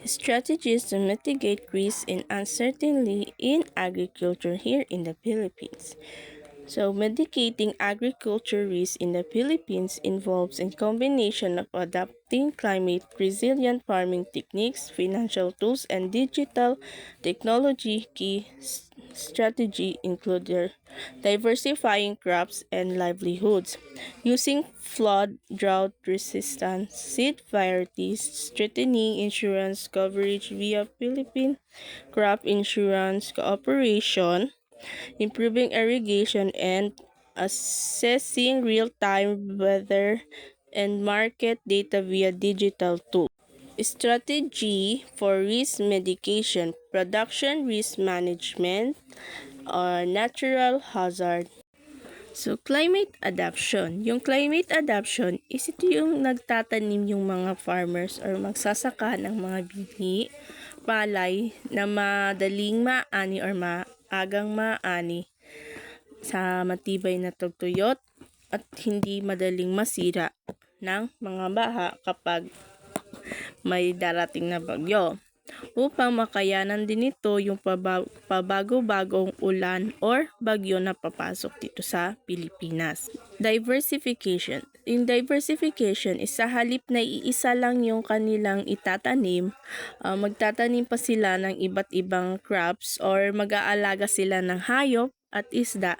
Strategies to mitigate risk and uncertainty in agriculture here in the Philippines. So, mitigating agriculture risk in the Philippines involves a combination of adapting climate-resilient farming techniques, financial tools, and digital technology. Key strategy include diversifying crops and livelihoods, using flood, drought-resistant seed varieties, strengthening insurance coverage via Philippine Crop Insurance Cooperation, improving irrigation, and assessing real-time weather and market data via digital tools. Strategy for risk mitigation, production risk management, or natural hazard. So, climate adaptation. Yung climate adaptation is ito yung nagtatanim yung mga farmers or magsasaka ng mga bini, palay na madaling maani or maagang maani sa matibay na tagtuyot at hindi madaling masira ng mga baha kapag may darating na bagyo, upang makayanan din ito yung pabago-bagong ulan or bagyo na papasok dito sa Pilipinas. Diversification. Yung diversification is sa halip na iisa lang yung kanilang itatanim, magtatanim pa sila ng iba't ibang crops or mag-aalaga sila ng hayop at isda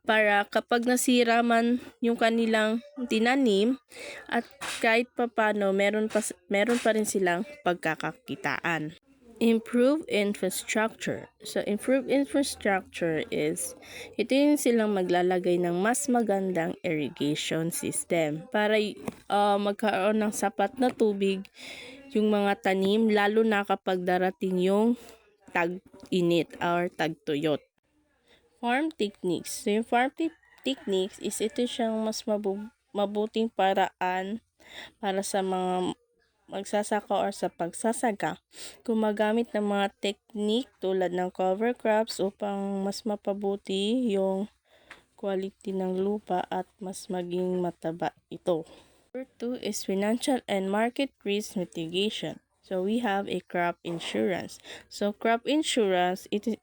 para kapag nasira man yung kanilang tinanim at kahit papano meron pa rin silang pagkakakitaan. Improve infrastructure. So, improve infrastructure is ito yung silang maglalagay ng mas magandang irrigation system para magkaroon ng sapat na tubig yung mga tanim, lalo na kapag darating yung tag-init or tag-tuyot. Farm techniques. So, yung farm techniques is ito siyang mas mabuting paraan para sa mga magsasaka or sa pagsasaga. Gumagamit ng mga technique tulad ng cover crops upang mas mapabuti yung quality ng lupa at mas maging mataba ito. Number 2 is financial and market risk mitigation. So, we have a crop insurance. So, crop insurance, ito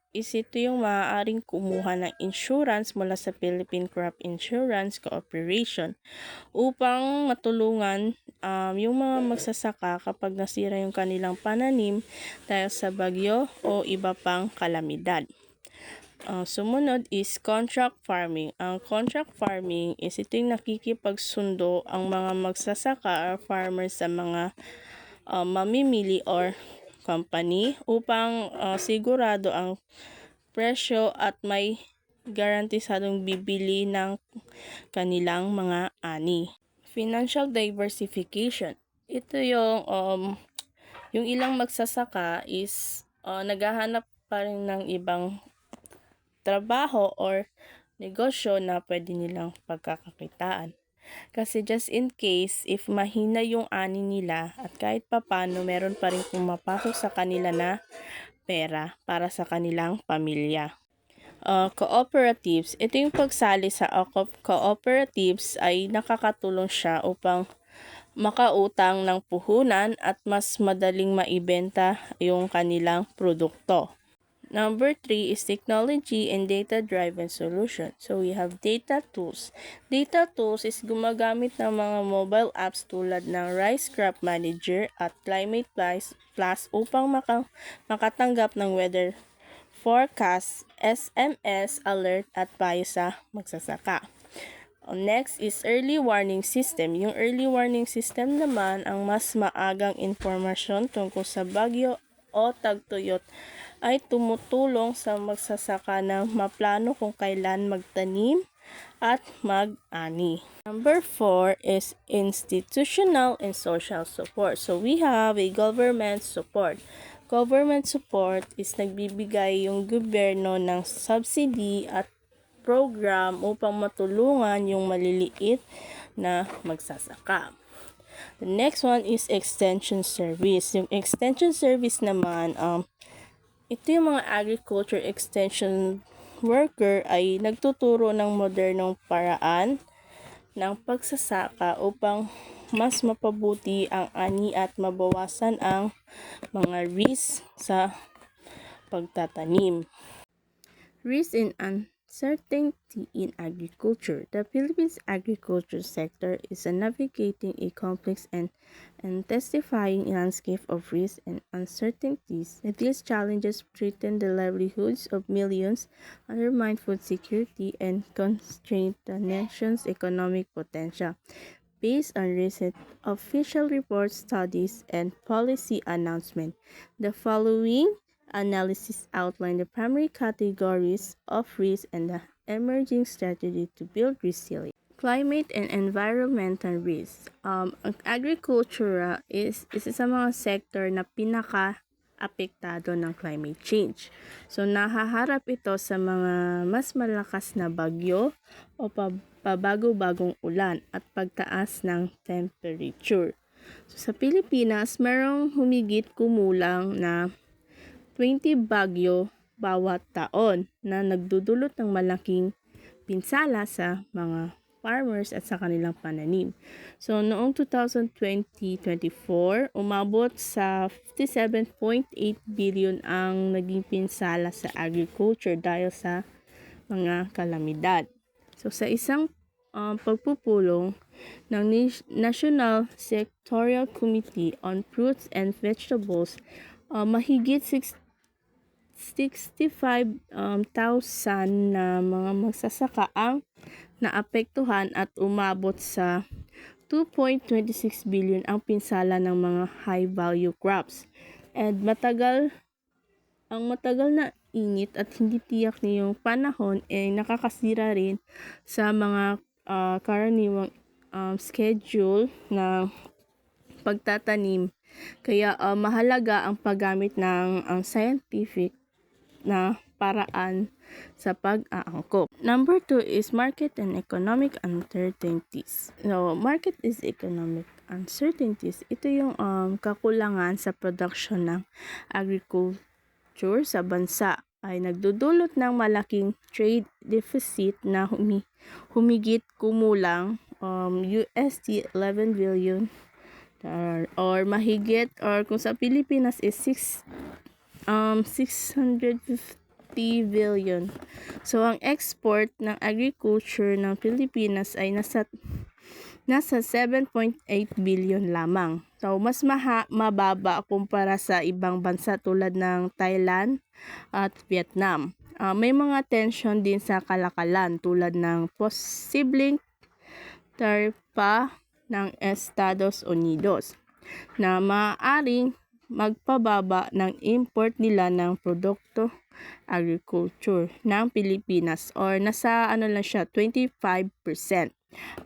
yung maaaring kumuha ng insurance mula sa Philippine Crop Insurance Cooperation upang matulungan yung mga magsasaka kapag nasira yung kanilang pananim dahil sa bagyo o iba pang kalamidad. Sumunod is contract farming. Ang contract farming is ito yung nakikipagsundo ang mga magsasaka or farmers sa mga mamimili or company upang sigurado ang presyo at may garantisadong bibili ng kanilang mga ani. Financial diversification. Ito yung ilang magsasaka is naghahanap pa rin ng ibang trabaho or negosyo na pwede nilang pagkakakitaan. Kasi just in case, if mahina yung ani nila at kahit papano meron pa rin pumapasok sa kanila na pera para sa kanilang pamilya. Cooperatives. Ito yung pagsali sa cooperatives ay nakakatulong siya upang makautang ng puhunan at mas madaling maibenta yung kanilang produkto. Number 3 is technology and data-driven solution. So, we have data tools. Data tools is gumagamit ng mga mobile apps tulad ng Rice Crop Manager at Climate Plus upang makatanggap ng weather forecast, SMS alert at payo sa magsasaka. Next is early warning system. Yung early warning system naman ang mas maagang informasyon tungkol sa bagyo o tagtuyot ay tumutulong sa magsasaka na maplano kung kailan magtanim at mag-ani. Number 4 is institutional and social support. So, we have a government support. Government support is nagbibigay yung gobyerno ng subsidy at program upang matulungan yung maliliit na magsasaka. The next one is extension service. Yung extension service naman, ito yung mga agriculture extension worker ay nagtuturo ng modernong paraan ng pagsasaka upang mas mapabuti ang ani at mabawasan ang mga risk sa pagtatanim. Risk and uncertainty in agriculture. The Philippines agriculture sector is navigating a complex and intensifying landscape of risks and uncertainties. These challenges threaten the livelihoods of millions, undermine food security, and constrain the nation's economic potential. Based on recent official reports, studies, and policy announcements, the following analysis outline the primary categories of risk and the emerging strategy to build resilience. Climate and environmental risks. Ang agriculture is isa sa mga sector na pinaka-apektado ng climate change. So, nahaharap ito sa mga mas malakas na bagyo o pabago-bagong ulan at pagtaas ng temperature. So, sa Pilipinas, merong humigit kumulang na 20 bagyo bawat taon na nagdudulot ng malaking pinsala sa mga farmers at sa kanilang pananim. So, noong 2020-24, umabot sa 57.8 billion ang naging pinsala sa agriculture dahil sa mga kalamidad. So, sa isang pagpupulong ng National Sectorial Committee on Fruits and Vegetables, mahigit 65,000 na mga magsasaka ang naapektuhan at umabot sa 2.26 billion ang pinsala ng mga high-value crops. And matagal na init at hindi tiyak niyong panahon nakakasira rin sa mga karaniwang schedule na pagtatanim. Kaya mahalaga ang paggamit ng scientific na paraan sa pag-aangkop. Number 2 is market and economic uncertainties. So, market is economic uncertainties. Ito yung kakulangan sa production ng agriculture sa bansa ay nagdudulot ng malaking trade deficit na humigit kumulang USD 11 billion or mahigit, or kung sa Pilipinas is 650 billion. So, ang export ng agriculture ng Pilipinas ay nasa 7.8 billion lamang. So, mas mababa kumpara sa ibang bansa tulad ng Thailand at Vietnam. May mga tension din sa kalakalan tulad ng posibleng taripa ng Estados Unidos na maaaring magpababa ng import nila ng produkto agriculture ng Pilipinas or nasa lang siya 25%.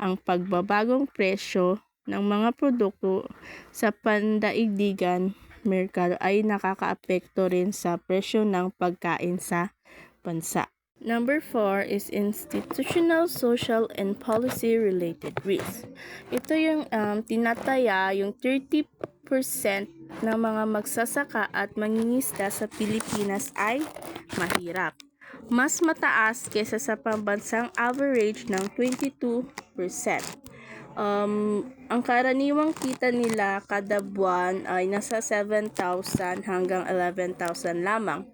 Ang pagbabagong presyo ng mga produkto sa pandaigdigan merkado ay nakakaapekto rin sa presyo ng pagkain sa bansa. Number 4 is institutional, social, and policy-related risks. Ito yung tinataya yung 30% ng mga magsasaka at mangingisda sa Pilipinas ay mahirap. Mas mataas kaysa sa pambansang average ng 22%. Ang karaniwang kita nila kada buwan ay nasa 7,000 hanggang 11,000 lamang.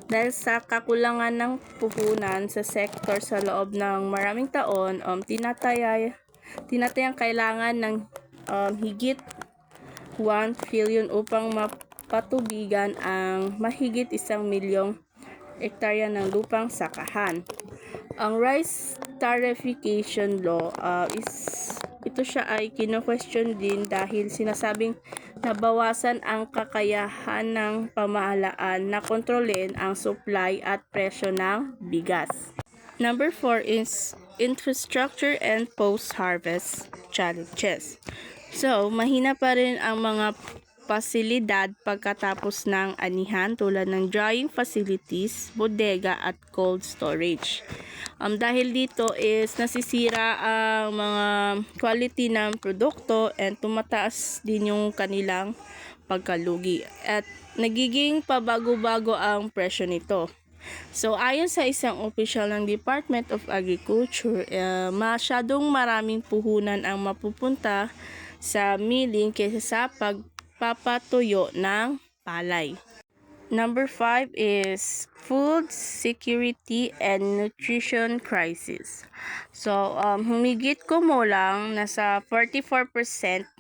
Dahil sa kakulangan ng puhunan sa sektor sa loob ng maraming taon, tinatayang kailangan ng higit 1 trillion upang mapatubigan ang mahigit 1 milyong hektarya ng lupang sakahan. Ang rice tariffication law ito siya ay kino-question din dahil sinasabing nabawasan ang kakayahan ng pamahalaan na kontrolin ang supply at presyo ng bigas. Number 4 is infrastructure and post-harvest challenges. So, mahina pa rin ang mga pasilidad pagkatapos ng anihan tulad ng drying facilities, bodega at cold storage. Dahil dito is nasisira ang mga quality ng produkto and tumataas din yung kanilang pagkalugi at nagiging pabago-bago ang presyo nito. So, ayon sa isang opisyal ng Department of Agriculture, masyadong maraming puhunan ang mapupunta sa milling kaysa sa pagpapatuyo ng palay. Number 5 is food security and nutrition crisis. So, humigit kumulang nasa 44%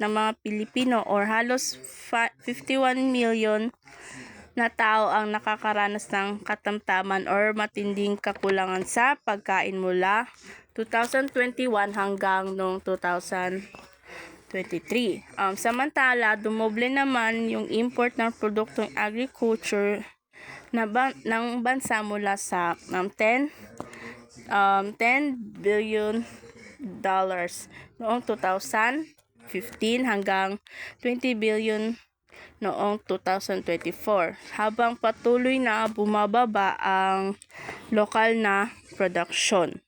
ng mga Pilipino or halos 51 million na tao ang nakakaranas ng katamtaman or matinding kakulangan sa pagkain mula 2021 hanggang noong 2023. Samantala, dumoble naman yung import ng produktong agriculture ng bansa mula sa 10 billion dollars noong 2015 hanggang 20 billion noong 2024, habang patuloy na bumababa ang lokal na produksyon.